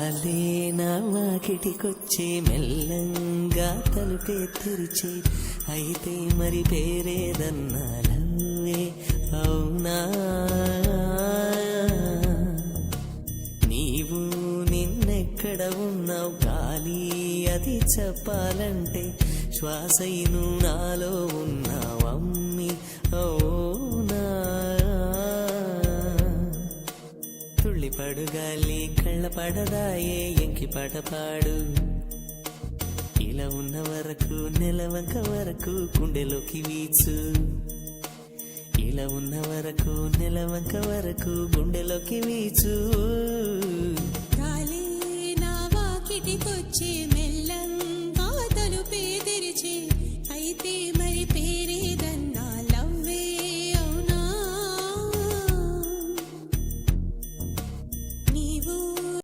గాలే నా వాకిటికొచ్చే మెల్లంగా తలుపే తెరిచే అయితే మరి పేరేదన్నా లవ్వే అవునా నీవు నిన్నెక్కడ ఉన్నావు గాలి అది చెప్పాలంటే శ్వాసైను నాలో ఉన్నావమ్మి అవునా తుళ్ళిపడు గాలి కళ్ళ పడదాయే ఎంకి పాట పాడు ఇలా ఉన్న వరకు నెలవంక వరకు గుండెలోకి వీచు ఇలా ఉన్న వరకు నెలవంక వరకు గుండెలోకి వీచు